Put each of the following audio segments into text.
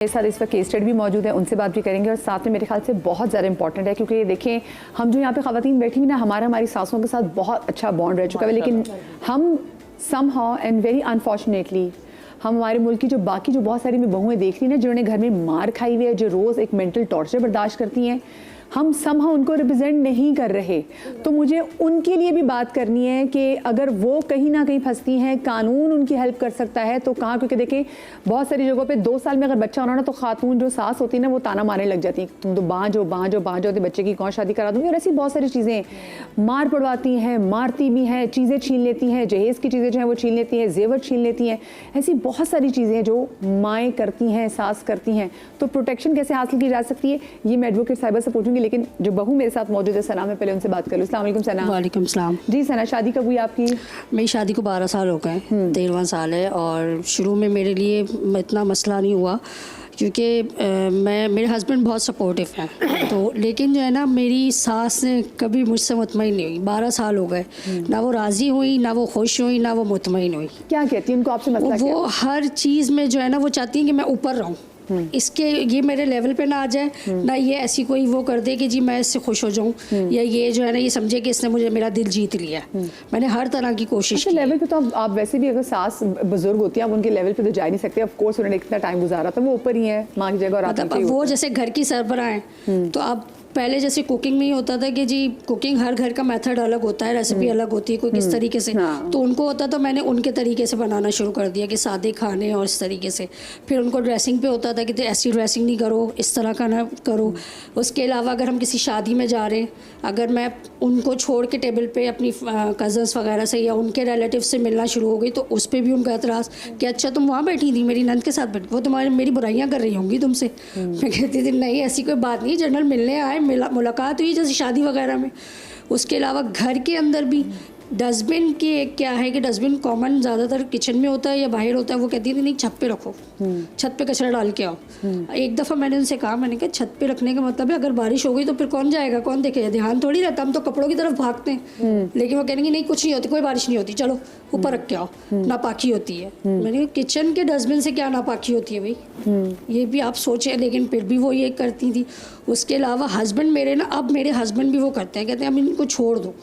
मेरे साथ इस वक्त केस स्टडी भी मौजूद है, उनसे बात भी करेंगे और साथ में मेरे ख्याल से बहुत ज़्यादा इंपॉर्टेंट है क्योंकि ये देखें हम जो यहाँ पे ख़वातीन बैठी हुई ना, हमारी सासों के साथ बहुत अच्छा बॉन्ड रह चुका है, लेकिन हम समहाउ एंड वेरी अनफॉर्चुनेटली हम हमारे मुल्क की जो बाकी जो बहुत सारी मैं बहुएं देख रही हैं जिन्होंने घर में मार खाई हुई है, जो रोज़ एक मेंटल टॉर्चर बर्दाश्त करती हैं, हम समहाउ उनको रिप्रेजेंट नहीं कर रहे। तो मुझे उनके लिए भी बात करनी है कि अगर वो कहीं ना कहीं फंसती हैं, कानून उनकी हेल्प कर सकता है तो कहाँ, क्योंकि देखें बहुत सारी जगहों पे 2 साल में अगर बच्चा होना ना तो खातून जो सास होती है ना वो ताना मारने लग जाती है, तुम तो बाँझ होते बच्चे की कौन शादी करा दूँगी, और ऐसी बहुत सारी चीज़ें मार पड़वाती हैं, मारती भी हैं, चीज़ें छीन लेती हैं, जहेज़ की चीज़ें जो हैं वो छीन लेती हैं, जेवर छीन लेती हैं, ऐसी बहुत सारी चीज़ें जो माएँ करती हैं, सास करती हैं। तो प्रोटेक्शन कैसे हासिल की जा सकती है ये मैं एडवोकेट साहिबा से पूछूंगी, लेकिन जो बहू मेरे साथ मौजूद है सना, मैं पहले उनसे बात कर लूँ। अस्सलाम वालेकुम सना। वालेकुम सलाम। जी सना, शादी कब हुई आपकी? मेरी शादी को 12 साल हो गए, 13वां साल है। और शुरू में मेरे लिए इतना मसला नहीं हुआ क्योंकि मेरे हस्बैंड बहुत सपोर्टिव हैं तो, लेकिन जो है ना मेरी सास ने कभी मुझसे मुतमईन नहीं हुई। 12 साल हो गए, ना वो राज़ी हुई, ना वो खुश हुई, ना वो मुतमईन हुई। क्या कहती है उनको आपसे मसला? वो हर चीज़ में जो है ना वो चाहती हैं कि मैं ऊपर रहूँ, इसके ये मेरे लेवल पे ना आ जाए, ना ये ऐसी कोई वो कर दे कि जी मैं इससे खुश हो जाऊं, या ये जो है ना ये समझे कि इसने मुझे मेरा दिल जीत लिया। मैंने हर तरह की कोशिश की। लेवल पे तो आप वैसे भी अगर सास बुजुर्ग होती है आप उनके लेवल पे तो जा ही नहीं सकते। ऑफ कोर्स उन्होंने इतना टाइम गुजारा था, वो ऊपर ही है माँ की जगह, और मतलब वो जैसे घर की सरबराह हैं तो आप पहले जैसे कुकिंग में ही होता था कि जी कुकिंग हर घर का मेथड अलग होता है, रेसिपी अलग होती है, कोई किस तरीके से, तो उनको होता तो मैंने उनके तरीके से बनाना शुरू कर दिया कि सादे खाने और इस तरीके से। फिर उनको ड्रेसिंग पे होता था कि ऐसी ड्रेसिंग नहीं करो, इस तरह का ना करो। उसके अलावा अगर हम किसी शादी में जा रहे हैं, अगर मैं उनको छोड़ के टेबल पे अपनी कज़न्स वगैरह से या उनके रिलेटिव से मिलना शुरू हो गई तो उस पर भी उनका एतराज़ कि अच्छा तुम वहाँ बैठी थी मेरी नंद के साथ बैठी, वो तुम्हारी मेरी बुराइयाँ कर रही होंगी तुमसे। मैं कहती थी नहीं ऐसी कोई बात नहीं, जनरल मिलने आए, मुलाकात हुई जैसे शादी वगैरह में। उसके अलावा घर के अंदर भी डस्टबिन की क्या है कि डस्टबिन कॉमन ज़्यादातर किचन में होता है या बाहर होता है, वो कहती थी नहीं छत पे रखो, छत पे कचरा डाल के आओ। एक दफ़ा मैंने उनसे कहा, मैंने कहा छत पे रखने का मतलब है अगर बारिश हो गई तो फिर कौन जाएगा, कौन देखेगा, ध्यान थोड़ी रहता, हम तो कपड़ों की तरफ भागते हैं। लेकिन वो कहेंगे नहीं कुछ नहीं होती, कोई बारिश नहीं होती, चलो ऊपर रख के आओ, नापाकी होती है। मैंने कहा किचन के डस्टबिन से क्या नापाकी होती है भाई, ये भी आप सोचें। लेकिन फिर भी वो ये करती थी। उसके अलावा हस्बैंड मेरे ना, अब मेरे हस्बैंड भी वो करते हैं, कहते हैं अब इनको छोड़ दो,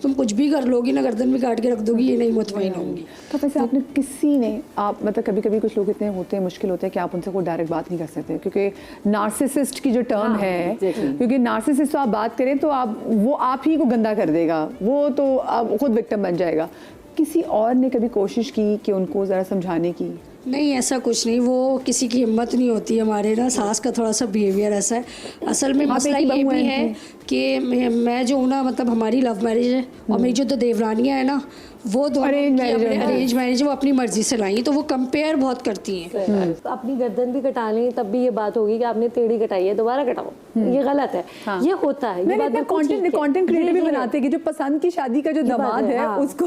तुम कुछ भी कर लोगी ना, गर्दन भी काट के रख दोगी, ये नहीं मुतमईन होंगी। तो वैसे आपने किसी ने आप मतलब कभी कभी कुछ लोग इतने होते हैं, मुश्किल होते हैं कि आप उनसे कोई डायरेक्ट बात नहीं कर सकते क्योंकि नार्सिसिस्ट की जो टर्म है, क्योंकि नार्सिसिस्ट तो आप बात करें तो आप ही को गंदा कर देगा, वो तो आप खुद विक्टिम बन जाएगा। किसी और ने कभी कोशिश की कि उनको ज़रा समझाने की? नहीं ऐसा कुछ नहीं, वो किसी की हिम्मत नहीं होती। हमारे ना सास का थोड़ा सा बिहेवियर ऐसा है। असल में मसला ये भी है कि मैं जो हूँ ना, मतलब हमारी लव मैरिज है और मेरी जो तो देवरानियाँ है ना वो दोनों अरेंज मैरिज वो अपनी मर्जी से लाई, तो वो कंपेयर बहुत करती हैं। अपनी गर्दन भी कटा लें तब भी ये बात होगी कि आपने टेढ़ी कटाई है, दोबारा कटाओ, ये गलत है। हाँ। ये होता है, ये बात कंटेंट क्रिएटर भी बनाते हैं कि जो पसंद की शादी का जो दामाद है उसको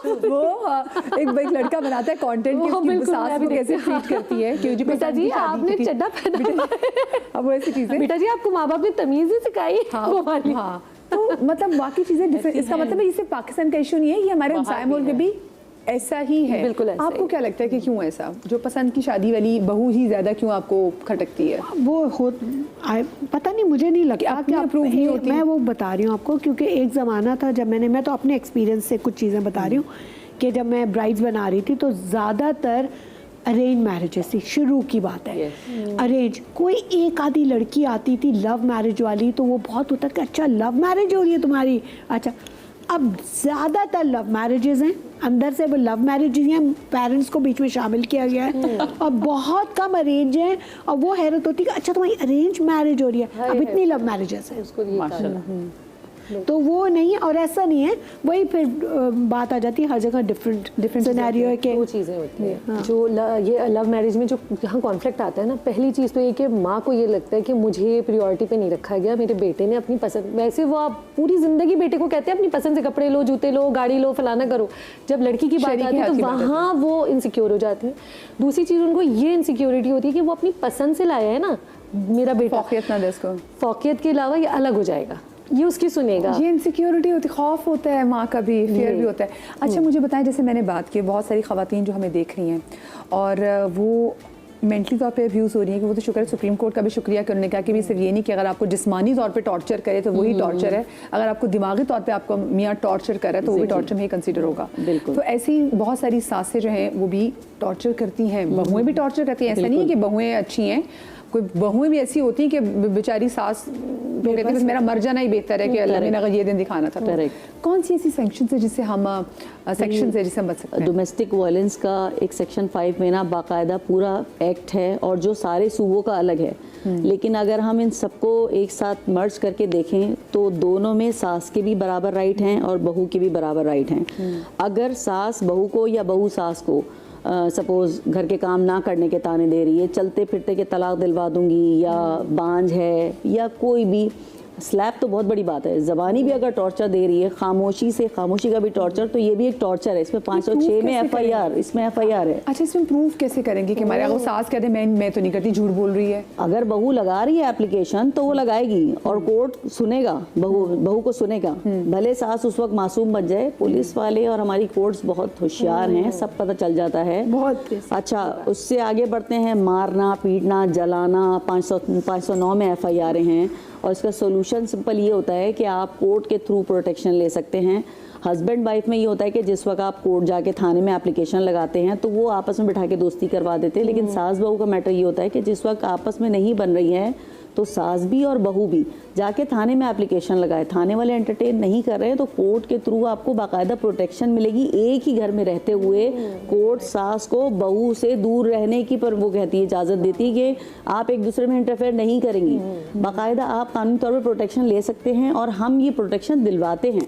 वो एक लड़का बनाता है कंटेंट की सास को कैसे ट्रीट करती है कि बेटा जी आपने चड्डा पहना, अब वो ऐसी चीजें, बेटा जी आपको माँ बाप ने तमीज ही सिखाई। हाँ तो मतलब बाकी चीजें डिफरेंट। इसका मतलब ये सिर्फ पाकिस्तान का इशू नहीं है, ये हमारे हमसाए मुल्क में भी ऐसा ही है। बिल्कुल ऐसा। आपको क्या लगता है कि क्यों ऐसा, जो पसंद की शादी वाली बहू ही ज्यादा क्यों आपको खटकती है? पता नहीं, मुझे नहीं लगता कि अप्रूव नहीं होती। मैं वो बता रही हूँ आपको क्योंकि एक ज़माना था जब मैं तो अपने एक्सपीरियंस से कुछ चीज़ें बता रही हूँ कि जब मैं ब्राइड्स बना रही थी तो ज़्यादातर अरेंज मैरिजेस थी। शुरू की बात है अरेंज, कोई एक आधी लड़की आती थी लव मैरिज वाली तो वो बहुत होता कि अच्छा लव मैरिज हो रही है तुम्हारी, अच्छा। अब ज़्यादातर लव मैरिजेस हैं, अंदर से वो लव मैरिजेस हैं, पेरेंट्स को बीच में शामिल किया गया है, और बहुत कम अरेंज हैं। और वो हैरत होती है कि अच्छा तुम्हारी अरेंज मैरिज हो रही है, अब इतनी लव मैरिजेस हैं। तो वो नहीं है, और ऐसा नहीं है, वही फिर बात आ जाती है हर जगह डिफरेंट सिनेरियो है कि वो चीज़ें होती हैं। हाँ। जो ये लव मैरिज में जो यहाँ कॉन्फ्लिक्ट आता है ना, पहली चीज़ तो ये कि माँ को ये लगता है कि मुझे प्रायोरिटी पे नहीं रखा गया, मेरे बेटे ने अपनी पसंद, वैसे वो आप पूरी ज़िंदगी बेटे को कहते हैं अपनी पसंद से कपड़े लो, जूते लो, गाड़ी लो, फलाना करो। जब लड़की की बात आती है तो वहाँ वो इनसिक्योर हो जाती है। दूसरी चीज़ उनको ये इनसिक्योरिटी होती है कि वो अपनी पसंद से लाया है ना मेरा बेटा, फौकियत के अलावा ये अलग हो जाएगा, ये उसकी सुनेगा। ये इनसिक्योरिटी होती, खौफ होता है, माँ का भी फियर भी होता है। अच्छा मुझे बताएं, जैसे मैंने बात की बहुत सारी ख़वातीन जो हमें देख रही हैं और वो मेंटली तौर पे अब्यूज़ हो रही है कि वो तो शुक्र है सुप्रीम कोर्ट का भी शुक्रिया कि उन्होंने कहा कि भी सिर्फ ये नहीं कि अगर आपको जिस्मानी तौर पे टॉर्चर करे तो वही टॉर्चर है, अगर आपको दिमागी तौर पे आपको मियाँ टॉर्चर कर रहा है तो वो भी टॉर्चर में ही कंसिडर होगा। बिल्कुल। तो ऐसी बहुत सारी सासें जो हैं वो भी टॉर्चर करती हैं, बहुएं भी टॉर्चर करती हैं। ऐसा नहीं है कि बहुएं अच्छी हैं, कोई बहुएं भी ऐसी होती हैं कि बेचारी सास कहती है बस मेरा मर जाना ही बेहतर है कि अल्लाह ने अगर ये दिन दिखाना था। तो कौन सी ऐसी सेक्शन है जिससे हम सेक्शन है जिससे हम बच सकते हैं? डोमेस्टिक वायलेंस का एक सेक्शन 5 में ना बाकायदा पूरा एक्ट है और जो सारे सूबों का अलग है, लेकिन अगर हम इन सबको एक साथ मर्ज करके देखें तो दोनों में सास के भी बराबर राइट हैं और बहू के भी बराबर राइट हैं। अगर सास बहू को या बहू सास को सपोज घर के काम ना करने के ताने दे रही है, चलते फिरते के तलाक दिलवा दूंगी, या बांझ है, या कोई भी स्लैब तो बहुत बड़ी बात है, ज़बानी भी अगर टॉर्चर दे रही है, खामोशी का भी टॉर्चर, तो ये भी एक टॉर्चर है। इसमें 506 में FIR, इसमें FIR है। अच्छा, इसमें प्रूफ कैसे करेंगे कि हमारे अगर सास कहते मैं तो नहीं करती, झूठ बोल रही है? अगर बहू लगा रही है एप्लीकेशन तो वो लगाएगी और कोर्ट सुनेगा, बहू को सुनेगा, भले सास उस वक्त मासूम बच जाए। पुलिस वाले और हमारी कोर्ट्स बहुत होशियार हैं, सब पता चल जाता है बहुत। अच्छा, उससे आगे बढ़ते हैं, मारना पीटना जलाना 509 में FIR हैं। और इसका सोल्यूशन सिंपल ये होता है कि आप कोर्ट के थ्रू प्रोटेक्शन ले सकते हैं। हस्बैंड वाइफ में ये होता है कि जिस वक्त आप कोर्ट जाके थाने में एप्लीकेशन लगाते हैं तो वो आपस में बिठा के दोस्ती करवा देते हैं, लेकिन सास बहू का मैटर ये होता है कि जिस वक्त आपस में नहीं बन रही है तो सास भी और बहू भी जाके थाने में एप्लीकेशन लगाए। थाने वाले एंटरटेन नहीं कर रहे हैं तो कोर्ट के थ्रू आपको बाकायदा प्रोटेक्शन मिलेगी। एक ही घर में रहते हुए कोर्ट सास को बहू से दूर रहने की पर वो कहती है, इजाज़त देती है कि आप एक दूसरे में इंटरफेयर नहीं करेंगी। बाकायदा आप कानूनी तौर पर प्रोटेक्शन ले सकते हैं और हम ये प्रोटेक्शन दिलवाते हैं।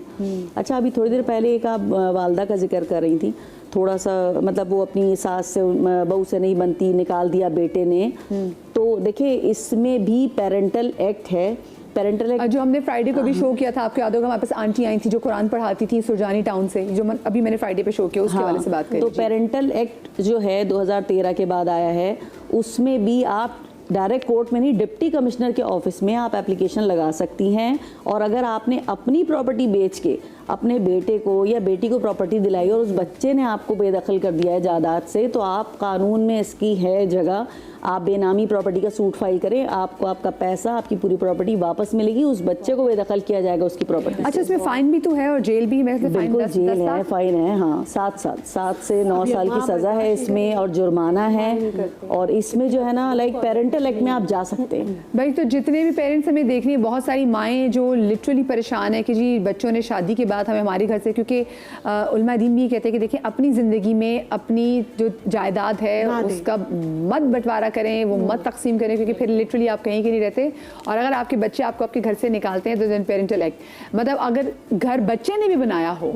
अच्छा, अभी थोड़ी देर पहले एक आप वालदा का जिक्र कर रही थी, थोड़ा सा मतलब वो अपनी सास से बहू से नहीं बनती, निकाल दिया बेटे ने। तो देखिए इसमें भी पेरेंटल एक्ट है। पेरेंटल एक्ट जो हमने फ्राइडे को भी शो किया था, आपके याद होगा हमारे पास आंटी आई थी जो कुरान पढ़ाती थी सुरजानी टाउन से, जो अभी मैंने फ्राइडे पे शो किया, उसके वाले से बात करी। तो पेरेंटल एक्ट जो है 2013 के बाद आया है, उसमें भी आप डायरेक्ट कोर्ट में नहीं, डिप्टी कमिश्नर के ऑफिस में आप एप्लीकेशन लगा सकती हैं। और अगर आपने अपनी प्रॉपर्टी बेच के अपने बेटे को या बेटी को प्रॉपर्टी दिलाई और उस बच्चे ने आपको बेदखल कर दिया है जायदाद से, तो आप कानून में इसकी है जगह, आप बेनामी प्रॉपर्टी का सूट फाइल करें, आपको आपका पैसा, आपकी पूरी प्रॉपर्टी वापस मिलेगी, उस बच्चे को बेदखल किया जाएगा उसकी प्रॉपर्टी। अच्छा, इसमें फाइन भी तो है और जेल भी है? बिल्कुल, जेल है, फाइन है, हाँ, 7 साल, 7 से 9 साल की सज़ा है इसमें और जुर्माना है। और इसमें जो है ना, लाइक पेरेंटल एक्ट में आप जा सकते हैं। भाई, तो जितने भी पेरेंट्स हमें देख रही हैं, बहुत सारी माएँ जो लिटरली परेशान है कि जी बच्चों ने शादी के बाद हमें हमारे घर से, क्योंकि उलमा दीन भी कहते हैं कि देखिए अपनी ज़िंदगी में अपनी जो जायदाद है उसका मत बंटवारा करें, वो मत तकसीम करें, क्योंकि फिर लिटरली आप कहीं के नहीं रहते। और अगर आपके बच्चे आपको आपके घर से निकालते हैं तो देन पेरेंटल एक्ट, मतलब अगर घर बच्चे ने भी बनाया हो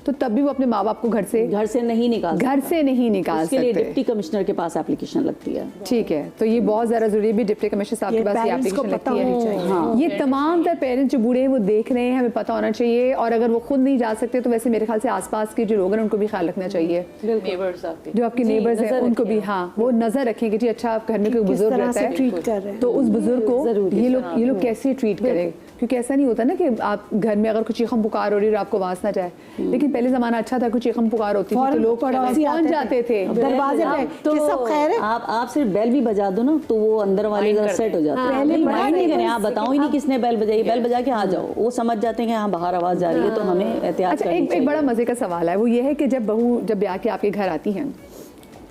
तो तब भी वो अपने माँ बाप को घर से नहीं निकाल उसके लिए सकते। डिप्टी कमिश्नर के पास एप्लीकेशन लगती है। ठीक है, तो ये बहुत ज़्यादा ज़रूरी है भी डिप्टी कमिश्नर साहब के पास ये एप्लीकेशन लगती है। हाँ, ये तमाम तर पेरेंट्स जो बूढ़े हैं वो देख रहे हैं, हमें पता होना चाहिए। और अगर वो खुद नहीं जा सकते तो वैसे मेरे ख्याल से आसपास के जो लोग हैं उनको भी ख्याल रखना चाहिए, जो आपके नेबर्स हैं उनको भी, हाँ, वो नजर रखें कि जी अच्छा आप घर में कोई बुजुर्ग रहता है तो उस बुजुर्ग को ये लोग कैसे ट्रीट करें, क्योंकि ऐसा नहीं होता ना कि आप घर में अगर कुछ चीखम पुकार हो रही है आपको आवाज ना जाए, लेकिन पहले जमाना अच्छा था, कुछ चीखम पुकार होती थी तो लोग पहुंच जाते थे दरवाजे पे कि सब खैर है। आप सिर्फ बेल भी बजा दो ना तो वो अंदर वाले सेट हो जाते हैं। पहले माइंड नहीं करें, आप बताओ ही नहीं किसने बेल बजाई, बेल बजा के आ जाओ, वो समझ जाते हैं कि हाँ बाहर आवाज जा रही है, तो हमें एहतियात अच्छा, एक बड़ा मजे का सवाल है, वो ये है कि जब बहू जब ब्याह के आपके घर आती हैं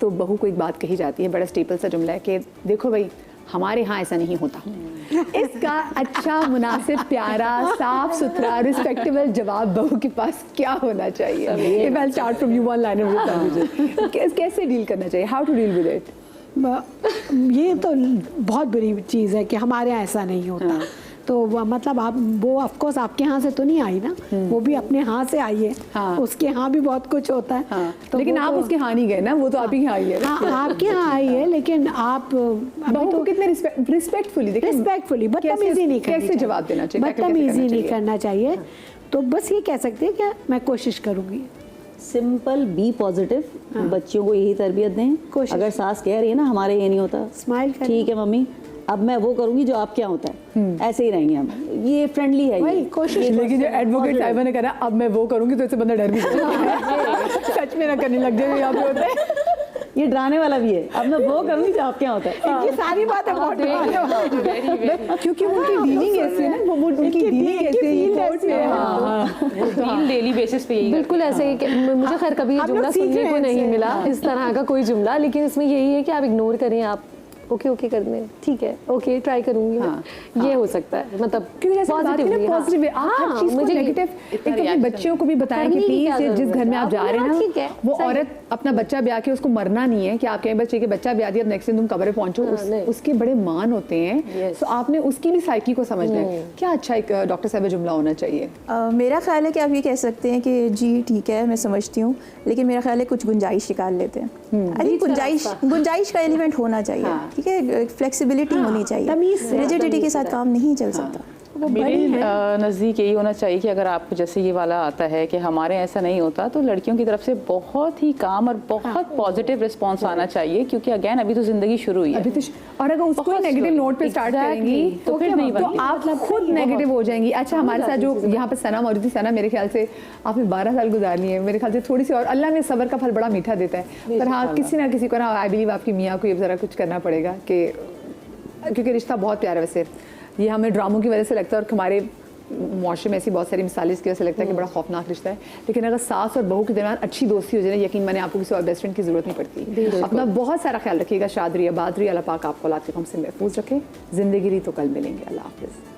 तो बहू को एक बात कही जाती है, बड़ा स्टेपल सा जुमला है कि देखो भाई हमारे यहाँ ऐसा नहीं होता। इसका अच्छा, मुनासिब, प्यारा, साफ सुथरा, रिस्पेक्टेबल जवाब बहू के पास क्या होना चाहिए? If I'll start from you, one liner with that. कैसे डील करना चाहिए? How to deal with it? ये तो बहुत बुरी चीज़ है कि हमारे यहाँ ऐसा नहीं होता। तो मतलब आप वो ऑफकोर्स आपके यहाँ से तो नहीं आई ना, वो भी अपने यहाँ से आई है। हाँ। उसके यहाँ भी बहुत कुछ होता है। हाँ। तो लेकिन आप उसके यहाँ नहीं गए ना, वो तो आप ही यहाँ आई है। हाँ, आपके यहाँ आई है, लेकिन आप बहू को कितने रिस्पेक्टफुली बदतमीजी नहीं करनी कैसे जवाब देना चाहिए, बदतमीजी नहीं करना चाहिए। तो बस ये कह सकते हैं कि मैं कोशिश करूँगी। सिंपल, बी पॉजिटिव, बच्चों को यही तरबियत दें। अगर सास कह रही है ना हमारे ये नहीं होता, स्माइल करें, ठीक है मम्मी अब मैं वो करूंगी जो आपके यहाँ होता है, ऐसे ही रहेंगे हम, ये फ्रेंडली है, वही कोशिश। लेकिन जो एडवोकेट साहिबा ने कहा अब मैं वो करूंगी तो इससे बंदा डर भी जाएगा। सच में ना करने लग जाए यहाँ पे होता है। ये डराने वाला भी है। अब मैं वो करूँगी जो आपके यहाँ होता है। ये सारी बातें बहुत क्योंकि उनकी डीलिंग ऐसे है ना, वो उनकी डीलिंग ऐसे ही कोर्ट में। हाँ, डेली बेसिस पे यही बिल्कुल ऐसे ही मुझे खैर कभी ये आप लोग जुमला सीख सुनने रहे को हैं नहीं इससे। मिला इस तरह का कोई जुमला, लेकिन इसमें यही है कि आप इग्नोर करें, आप ओके ओके करने ठीक है, ओके ट्राई करूंगी मैं। ये हो सकता है, मतलब क्योंकि जैसे बात की ना positively, हाँ। पॉजिटिव वे, आप हर हाँ, चीज को मुझे नेगेटिव एक तो अपने बच्चों को भी बताएं कि करने की क्या प्लीज जिस जरूरत घर में है? आप जा रहे हैं हाँ, ठीक है, ना, वो सही है। औरत अपना बच्चा ब्याह के उसको मरना नहीं है कि आप कहें बच्चे के बच्चा ब्याह दिया नेक्स्ट दिन तुम कब्र पे पहुंचो, नहीं। उसके बड़े मान होते हैं। तो आपने उसकी भी साइकी को समझना है। क्या अच्छा एक डॉक्टर साहब जुमला होना चाहिए? मेरा ख्याल है कि आप ये कह सकते हैं कि जी ठीक है मैं समझती हूँ, लेकिन मेरा ख्याल है कुछ गुंजाइश निकाल लेते हैं। आई थिंक गुंजाइश का एलिमेंट होना चाहिए, ठीक है, फ्लेक्सिबिलिटी होनी चाहिए, रिजिडिटी के साथ काम नहीं चल सकता। मेरे नज़दीक यही होना चाहिए कि अगर आपको जैसे ये वाला आता है कि हमारे ऐसा नहीं होता, तो लड़कियों की तरफ से बहुत ही काम और बहुत पॉजिटिव रिस्पांस आना चाहिए, क्योंकि अगेन अभी तो जिंदगी शुरू हुई है। अभी तो और अगर उसको बहुत नेगेटिव slow, नोट पे स्टार्ट करेंगी तो फिर नहीं तो बनती। आप खुद नेगेटिव हो जाएंगी। अच्छा, हमारे साथ जो यहाँ पे सना मौजूद थी, सना मेरे ख्याल से आपने 12 साल गुजारनी है, मेरे ख्याल से थोड़ी सी और अल्लाह में सब्र का फल बड़ा मीठा देता है। पर हाँ, किसी ना किसी को ना, आई बिलीव आपकी मियाँ को ये ज़रा कुछ करना पड़ेगा कि क्योंकि रिश्ता बहुत प्यारा है। वैसे ये हमें ड्रामों की वजह से लगता है और हमारे मुआशरे में ऐसी बहुत सारी मिसालें इसकी वजह से लगता है कि बड़ा खौफनाक रिश्ता है, लेकिन अगर सास और बहू के दरमियान अच्छी दोस्ती हो जाए, यकीन माने आपको किसी और बेस्ट फ्रेंड की जरूरत नहीं पड़ती। अपना बहुत सारा ख्याल रखिएगा। शाद रही आबाद रही, अल्लाह पाक आपको औलाद के गम से महफूज रखे। जिंदगी रही तो कल मिलेंगे। अल्लाह हाफिज़।